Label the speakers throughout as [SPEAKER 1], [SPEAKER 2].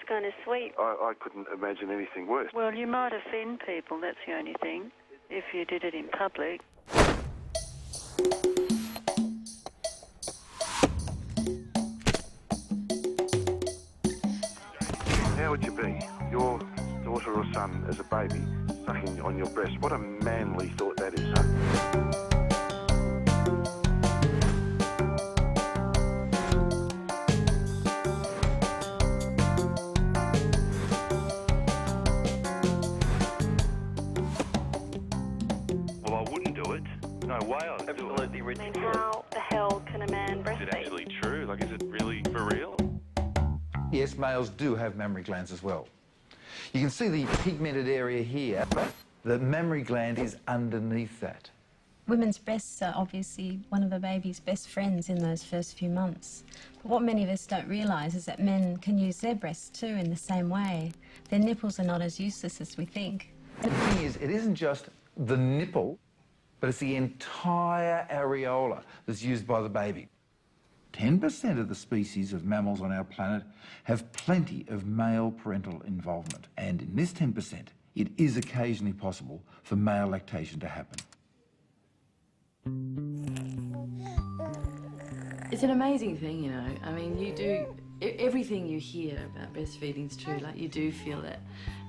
[SPEAKER 1] kind of sweet.
[SPEAKER 2] I couldn't imagine anything worse.
[SPEAKER 3] Well, you might offend people, that's the only thing, if you did it in public.
[SPEAKER 2] How would you be, your daughter or son as a baby, sucking on your breast? What a manly thought that is, huh?
[SPEAKER 4] Well, I wouldn't do it. No way I'd do it.
[SPEAKER 5] Absolutely ridiculous.
[SPEAKER 1] How the hell can a man breastfeed?
[SPEAKER 4] Is it actually true? Like, is it really for real?
[SPEAKER 6] Yes, males do have mammary glands as well. You can see the pigmented area here, but the mammary gland is underneath that.
[SPEAKER 7] Women's breasts are obviously one of a baby's best friends in those first few months. But what many of us don't realise is that men can use their breasts too in the same way. Their nipples are not as useless as we think.
[SPEAKER 6] The thing is, it isn't just the nipple, but it's the entire areola that's used by the baby. 10% of the species of mammals on our planet have plenty of male parental involvement. And in this 10%, it is occasionally possible for male lactation to happen.
[SPEAKER 8] It's an amazing thing, you know. I mean, you do... Everything you hear about breastfeeding is true. Like, you do feel that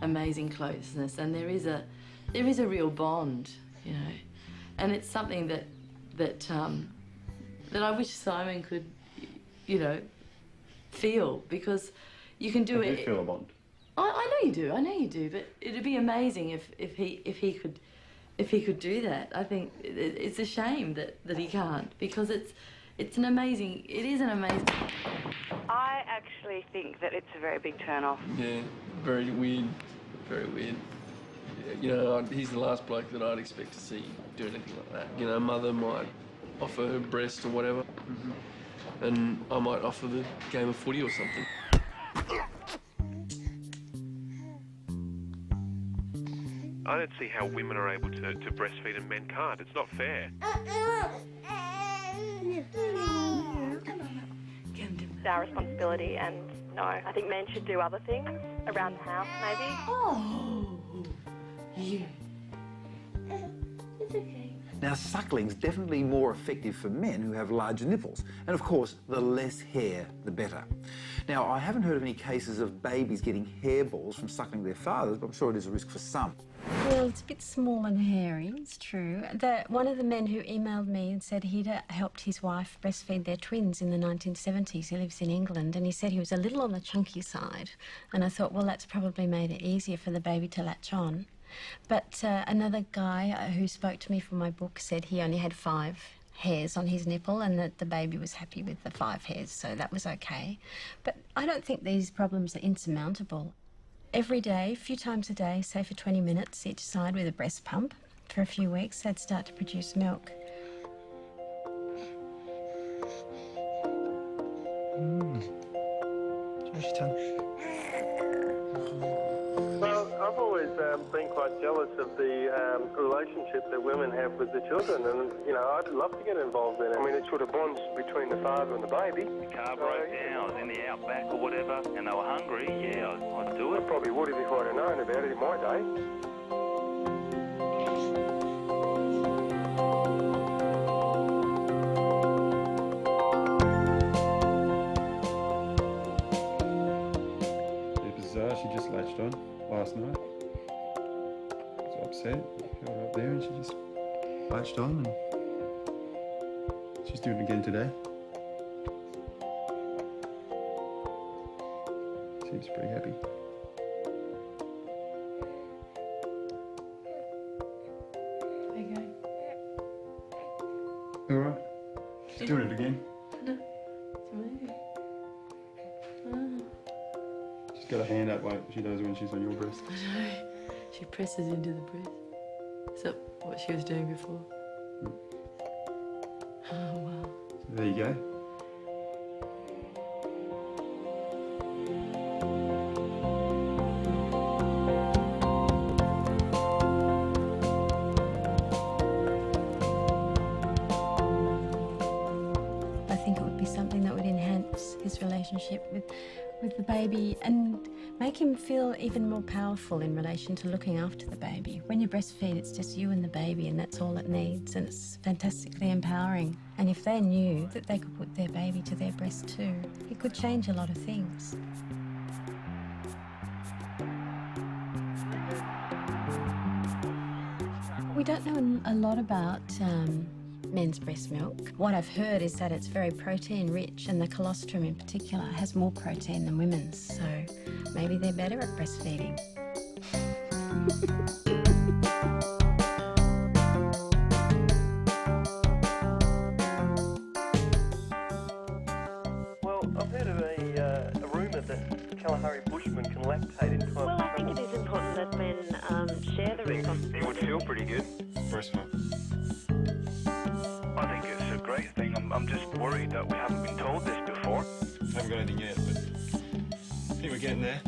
[SPEAKER 8] amazing closeness, and there is a real bond, you know. And it's something that I wish Simon could, you know, feel, because you can do it.
[SPEAKER 5] You do feel a bond.
[SPEAKER 8] I know you do. I know you do. But it'd be amazing if he could do that. I think it's a shame that he can't, because it is an amazing.
[SPEAKER 1] I actually think that it's a very big turn-off.
[SPEAKER 9] Yeah, very weird. Very weird. You know, he's the last bloke that I'd expect to see do anything like that. You know, mother might offer her breast or whatever, and I might offer the game of footy or something.
[SPEAKER 10] I don't see how women are able to breastfeed and men can't. It's not fair.
[SPEAKER 1] It's our responsibility, and no, I think men should do other things around the house, maybe.
[SPEAKER 8] Oh, you. It's okay.
[SPEAKER 6] Now, suckling's definitely more effective for men who have larger nipples. And of course, the less hair, the better. Now, I haven't heard of any cases of babies getting hairballs from suckling their fathers, but I'm sure it is a risk for some.
[SPEAKER 7] Well, it's a bit small and hairy, it's true. One of the men who emailed me and said he'd helped his wife breastfeed their twins in the 1970s. He lives in England, and he said he was a little on the chunky side. And I thought, well, that's probably made it easier for the baby to latch on. But another guy who spoke to me for my book said he only had 5 hairs on his nipple, and that the baby was happy with the 5 hairs, so that was okay. But I don't think these problems are insurmountable. Every day, a few times a day, say for 20 minutes each side with a breast pump, for a few weeks, they'd start to produce milk.
[SPEAKER 6] Where's your tongue?
[SPEAKER 5] Well, I've always been quite jealous of the relationship that women have with the children, and, you know, I'd love to get involved in it. I mean, it sort of bonds between the father and the baby.
[SPEAKER 4] The car broke down, I was in the outback or whatever, and they were hungry, yeah, I'd do
[SPEAKER 5] I
[SPEAKER 4] it.
[SPEAKER 5] probably would have if I'd have known about it in my day.
[SPEAKER 11] She just latched on last night. I was upset. I held her up there and she just latched on, and she's doing it again today. Seems pretty happy.
[SPEAKER 8] There you go.
[SPEAKER 11] All right. She's doing it again.
[SPEAKER 8] No, it's amazing.
[SPEAKER 11] She's got a hand up like she does when she's on your breast.
[SPEAKER 8] I know. She presses into the breast. Is that what she was doing before? Oh, wow.
[SPEAKER 11] So there you go.
[SPEAKER 7] I think it would be something that would enhance his relationship with the baby, and make him feel even more powerful in relation to looking after the baby. When you breastfeed, it's just you and the baby, and that's all it needs, and it's fantastically empowering. And if they knew that they could put their baby to their breast too, it could change a lot of things. We don't know a lot about men's breast milk. What I've heard is that it's very protein rich, and the colostrum in particular has more protein than women's, so maybe they're better at breastfeeding.
[SPEAKER 5] Well, I've heard of a rumour that Kalahari Bushmen can lactate in time.
[SPEAKER 1] Well, I think it is important that men share the responsibility.
[SPEAKER 10] It would feel pretty good.
[SPEAKER 11] Breast milk.
[SPEAKER 4] I think it's a great thing. I'm just worried that we haven't been told this before.
[SPEAKER 11] I haven't got anything yet, but I think we're getting there.